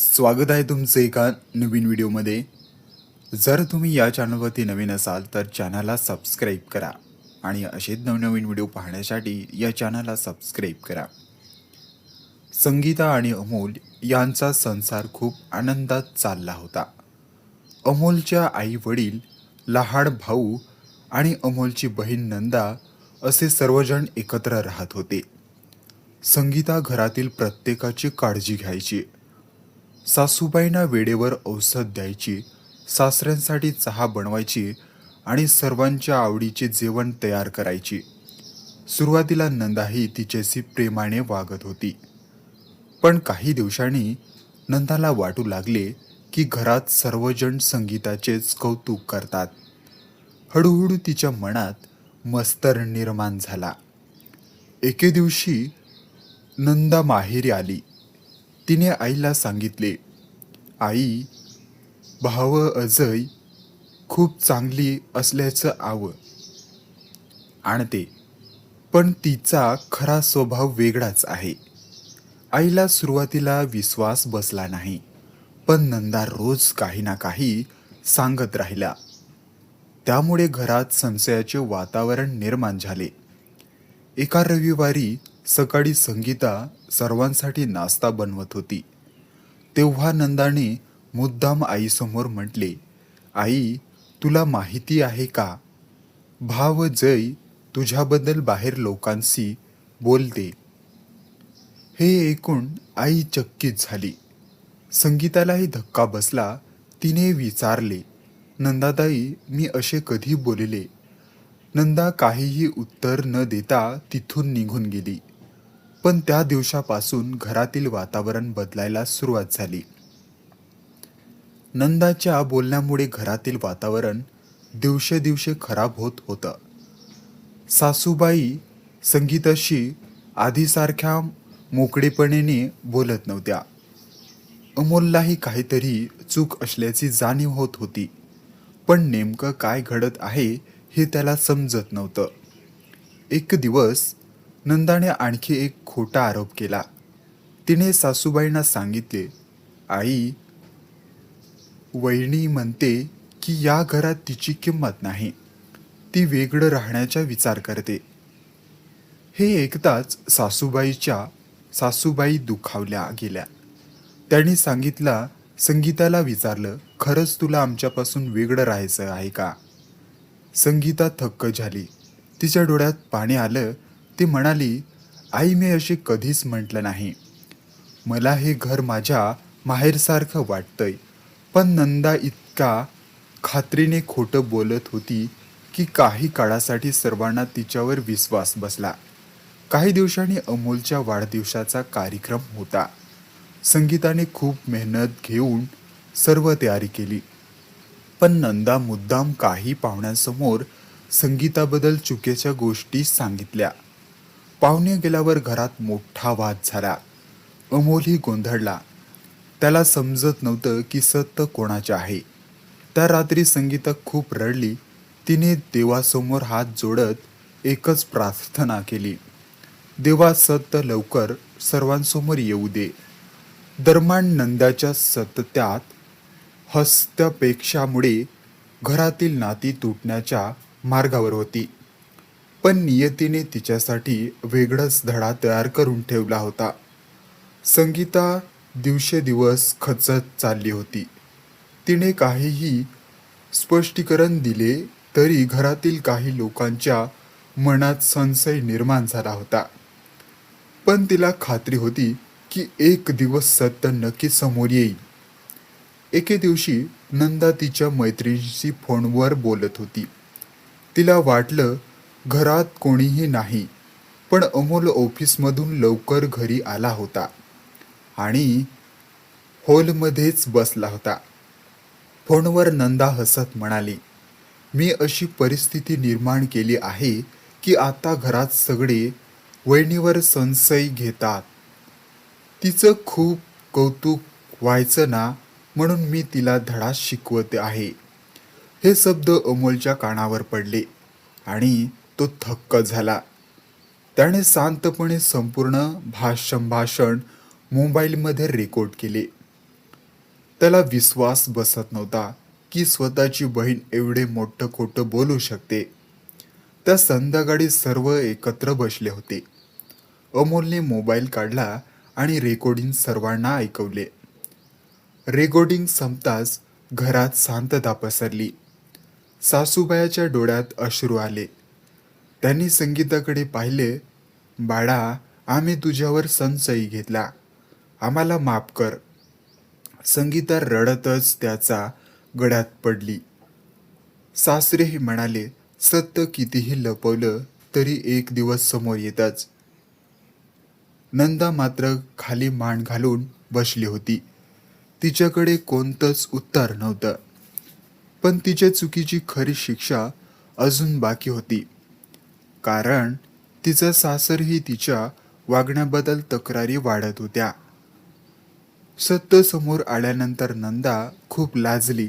स्वागत आहे तुमचं एका नवीन व्हिडिओमध्ये. जर तुम्ही या चॅनलवरती नवीन असाल तर चॅनलला सबस्क्राईब करा आणि असेच नवनवीन व्हिडिओ पाहण्यासाठी या चॅनलला सबस्क्राईब करा. संगीता आणि अमोल यांचा संसार खूप आनंदात चालला होता. अमोलच्या आई वडील, लहान भाऊ आणि अमोलची बहीण नंदा असे सर्वजण एकत्र राहत होते. संगीता घरातील प्रत्येकाची काळजी घ्यायची. सासूबाईंना वेळेवर औषध द्यायची, सासऱ्यांसाठी चहा बनवायची आणि सर्वांच्या आवडीचे जेवण तयार करायची. सुरुवातीला नंदाही तिच्याशी प्रेमाने वागत होती. पण काही दिवसांनी नंदाला वाटू लागले की घरात सर्वजण संगीताचेच कौतुक करतात. हळूहळू तिच्या मनात मत्सर निर्माण झाला. एके दिवशी नंदा माहेरी आली. तिने आईला सांगितले, "आई, भाव अजय खूप चांगली असल्याचं आणते, पण तिचा खरा स्वभाव वेगळाच आहे." आईला सुरुवातीला विश्वास बसला नाही, पण नंदा रोज काही ना काही सांगत राहिला. त्यामुळे घरात संशयाचे वातावरण निर्माण झाले. एका रविवारी सकाळी संगीता सर्वांसाठी नाश्ता बनवत होती. तेव्हा नंदाने मुद्दाम आईसमोर म्हटले, "आई, तुला माहिती आहे का, भाव जय तुझ्याबद्दल बाहेर लोकांशी बोलते." हे ऐकून आई चकित झाली. संगीतालाही धक्का बसला. तिने विचारले, "नंदाताई, मी असे कधी बोलले?" नंदा काहीही उत्तर न देता तिथून निघून गेली. पण त्या दिवसापासून घरातील वातावरण बदलायला सुरुवात झाली. नंदाच्या बोलण्यामुळे घरातील वातावरण दिवसेदिवस खराब होत होतं. सासूबाई संगीताशी आधीसारख्या मोकळेपणाने बोलत नव्हत्या. अमोललाही काहीतरी चूक असल्याची जाणीव होत होती, पण नेमकं काय घडत आहे हे त्याला समजत नव्हतं. एक दिवस नंदाने आणखी एक खोटा आरोप केला. तिने सासूबाईंना सांगितले, "आई, वहिनी म्हणते की या घरात तिची किंमत नाही. ती वेगळं राहण्याचा विचार करते." हे ऐकताच सासूबाई दुखावल्या गेल्या. त्यांनी संगीताला विचारलं, "खरंच तुला आमच्यापासून वेगळं राहायचं आहे का?" संगीता थक्क झाली. तिच्या डोळ्यात पाणी आलं. ती म्हणाली, "आई, मी असे कधीच म्हटलं नाही. मला हे घर माझ्या माहेरसारखं वाटतंय." पण नंदा इतका खात्रीने खोटं बोलत होती की काही काळासाठी सर्वांना तिच्यावर विश्वास बसला. काही दिवसांनी अमोलच्या वाढदिवसाचा कार्यक्रम होता. संगीताने खूप मेहनत घेऊन सर्व तयारी केली. पण नंदा मुद्दाम काही पाहुण्यांसमोर संगीताबद्दल चुकीच्या गोष्टी सांगितल्या. पाहुणे गेल्यावर घरात मोठा वाद झाला. अमोलही गोंधळला. त्याला समजत नव्हतं की सत्य कोणाचे आहे. त्या रात्री संगीता खूप रडली. तिने देवासमोर हात जोडत एकच प्रार्थना केली, "देवा, सत्य लवकर सर्वांसमोर येऊ दे." दरम्यान नंदाच्या सतत्यात हस्तक्षेपामुळे घरातील नाती तुटण्याच्या मार्गावर होती. पण नियतीने तिच्यासाठी वेगळाच धडा तयार करून ठेवला होता. संगीता दिवसेदिवस खचत चालली होती. तिने काहीही स्पष्टीकरण दिले तरी घरातील काही लोकांच्या मनात संशय निर्माण झाला होता. पण तिला खात्री होती की एक दिवस सत्य नक्की समोर येईल. एके दिवशी नंदा तिच्या मैत्रिणीशी फोनवर बोलत होती. तिला वाटलं घरात कोणीही नाही, पण अमोल ऑफिसमधून लवकर घरी आला होता आणि हॉलमध्येच बसला होता. फोनवर नंदा हसत म्हणाली, "मी अशी परिस्थिती निर्माण केली आहे की आता घरात सगळे वहिनीवर संशय घेतात. तिचं खूप कौतुक व्हायचं ना, म्हणून मी तिला धडा शिकवत आहे." हे शब्द अमोलच्या कानावर पडले आणि तो थक्क झाला. त्याने शांतपणे संपूर्ण संभाषण मोबाईलमध्ये रेकॉर्ड केले. त्याला विश्वास बसत नव्हता की स्वतःची बहीण एवढे मोठं खोटं बोलू शकते. त्या संध्याकाळी सर्व एकत्र बसले होते. अमोलने मोबाईल काढला आणि रेकॉर्डिंग सर्वांना ऐकवले. रेकॉर्डिंग संपताच घरात शांतता पसरली. सासूबाईच्या डोळ्यात अश्रू आले. त्यांनी संगीताकडे पाहिले. "बाळा, आम्ही तुझ्यावर संशय घेतला. आम्हाला माफ कर." संगीता रडतच त्याचा गळ्यात पडली. सासरेही म्हणाले, "सत्य कितीही लपवलं तरी एक दिवस समोर येतच." नंदा मात्र खाली मान घालून बसली होती. तिच्याकडे कोणतंच उत्तर नव्हतं. पण तिच्या चुकीची खरी शिक्षा अजून बाकी होती. कारण तिचा सासरही तिच्या वागण्याबद्दल तक्रारी वाढत होत्या. सत्य समोर आल्यानंतर नंदा खूप लाजली.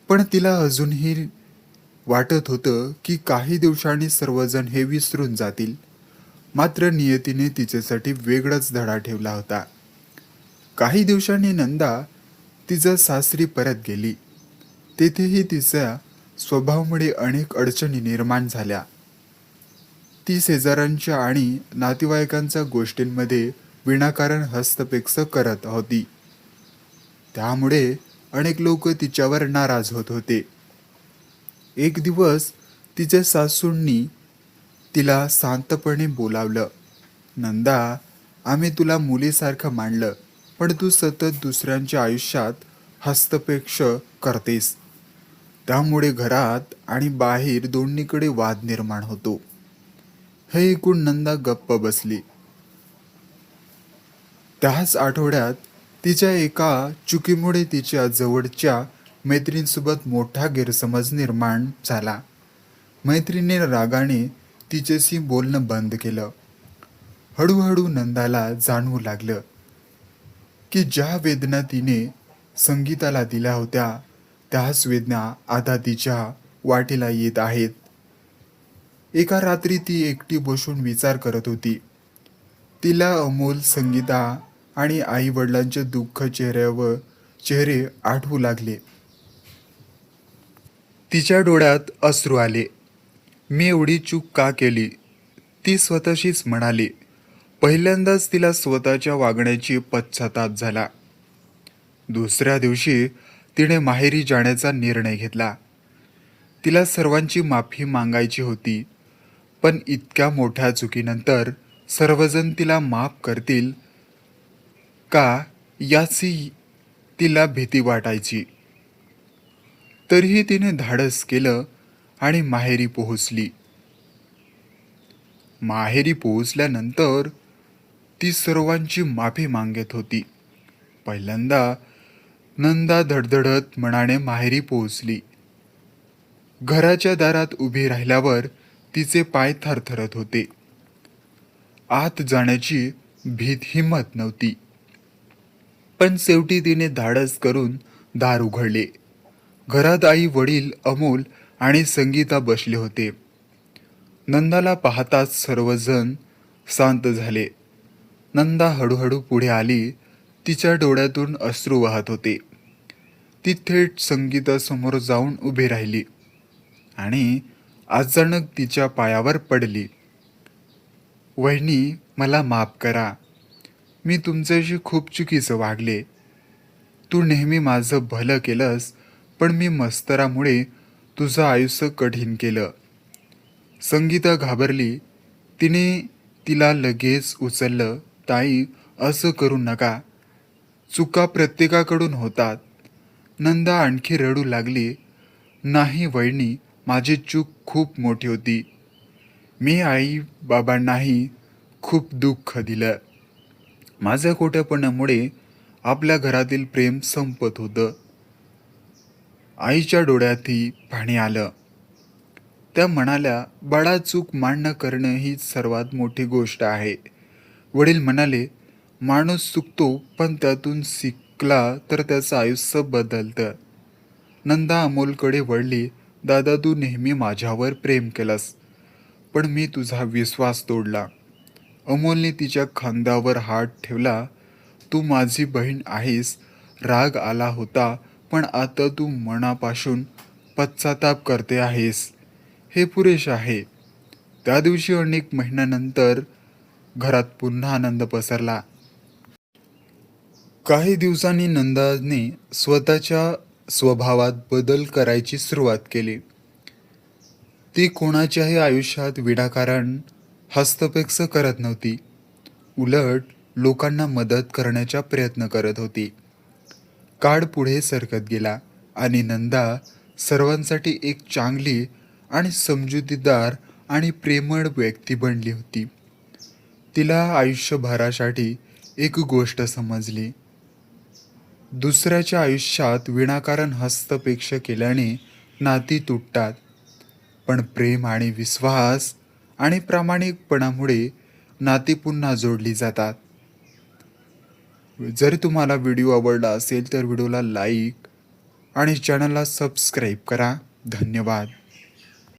पण तिला अजूनही वाटत होतं की काही दिवसांनी सर्वजण हे विसरून जातील. मात्र नियतीने तिच्यासाठी वेगळाच धडा ठेवला होता. काही दिवसांनी नंदा तिच्या सासरी परत गेली. तेथेही तिच्या स्वभावामुळे अनेक अडचणी निर्माण झाल्या. ती शेजाऱ्यांच्या आणि नातेवाईकांच्या गोष्टींमध्ये विनाकारण हस्तक्षेप करत होती. त्यामुळे अनेक लोक तिच्यावर नाराज होत होते. एक दिवस तिच्या सासूंनी तिला शांतपणे बोलावलं. "नंदा, आम्ही तुला मुलीसारखं मानलं, पण तू सतत दुसऱ्यांच्या आयुष्यात हस्तक्षेप करतेस. त्यामुळे घरात आणि बाहेर दोन्हीकडे वाद निर्माण होतो." हे ऐकून नंदा गप्प बसली. त्याच आठवड्यात तिच्या एका चुकीमुळे तिच्या जवळच्या मैत्रिणीसोबत मोठा गैरसमज निर्माण झाला. मैत्रिणीने रागाने तिच्याशी बोलणं बंद केलं. हळूहळू नंदाला जाणवू लागलं की ज्या वेदना तिने संगीताला दिल्या होत्या त्याच वेदना आता तिच्या वाटेला येत आहेत. एका रात्री ती एकटी बसून विचार करत होती. तिला अमोल, संगीता आणि आई वडिलांचे दुःख चेहरे आठवू लागले. तिच्या डोळ्यात अश्रू आले. "मी एवढी चूक का केली?" ती स्वतःशीच म्हणाली. पहिल्यांदाच तिला स्वतःच्या वागण्याची पश्चाताप झाला. दुसऱ्या दिवशी तिने माहेरी जाण्याचा निर्णय घेतला. तिला सर्वांची माफी मागायची होती. पण इतक्या मोठ्या चुकीनंतर सर्वजण तिला माफ करतील का याची तिला भीती वाटायची. तरीही तिने धाडस केलं आणि माहेरी पोहोचली. माहेरी पोहोचल्यानंतर ती सर्वांची माफी मागत होती. पहिल्यांदा नंदा धडधडत मनाने माहेरी पोहोचली. घराच्या दारात उभी राहिल्यावर तिचे पाय थरथरत होते. आत जाण्याची हिंमत नव्हती. पण शेवटी तिने धाडस करून दार उघडले. घरात आई वडील, अमोल आणि संगीता बसले होते. नंदाला पाहताच सर्वजण शांत झाले. नंदा हळूहळू पुढे आली. तिच्या डोळ्यातून अश्रू वाहत होते. ती थेट संगीतासमोर जाऊन उभी राहिली आणि अचानक तिच्या पायावर पडली. "वहिनी, मला माफ करा. मी तुमच्याशी खूप चुकीचं वागले. तू नेहमी माझं भलं केलंस, पण मी मस्तरामुळे तुझं आयुष्य कठीण केलं." संगीता घाबरली. तिने तिला लगेच उचललं. "ताई, असं करू नका. चुका प्रत्येकाकडून होतात." नंदा आणखी रडू लागली. "नाही वहिनी, माझी चूक खूप मोठी होती. मी आई बाबांनाही खूप दुःख दिलं. माझ्या खोटेपणामुळे आपल्या घरातील प्रेम संपत होतं." आईच्या डोळ्यातही पाणी आलं. त्या म्हणाल्या, "बाळा, चूक मान्य करणं ही सर्वात मोठी गोष्ट आहे." वडील म्हणाले, "माणूस चुकतो, पण त्यातून शिकला तर त्याचं आयुष्य बदलतं." नंदा अमोलकडे वळली. "दादा, तू नेहमी माझ्यावर प्रेम केलंस, पण मी तुझा विश्वास तोडला." अमोलने तिच्या खांद्यावर हात ठेवला. "तू माझी बहीण आहेस, राग आला होता, पण आता तू मनापासून पश्चाताप करते आहेस, हे पुरेसे आहे. त्या दिवशी अनेक महिन्यानंतर घरात पुन्हा आनंद पसरला. काही दिवसांनी नंदाने स्वतःच्या स्वभावात बदल करायची सुरुवात केली. ती कोणाच्याही आयुष्यात विनाकारण हस्तक्षेप करत नव्हती. उलट लोकांना मदत करण्याचा प्रयत्न करत होती. काळ पुढे सरकत गेला आणि नंदा सर्वांसाठी एक चांगली आणि समजूतदार आणि प्रेमळ व्यक्ती बनली होती. तिला आयुष्यभरासाठी एक गोष्ट समजली: दुसऱ्याच्या आयुष्यात विनाकारण हस्तक्षेप केल्याने नाती तुटतात, पण प्रेम आणि विश्वास आणि प्रामाणिकपणामुळे नाती पुन्हा जोडली जातात. जर तुम्हाला व्हिडिओ आवडला असेल तर व्हिडिओला लाईक आणि चॅनलला सबस्क्राईब करा. धन्यवाद.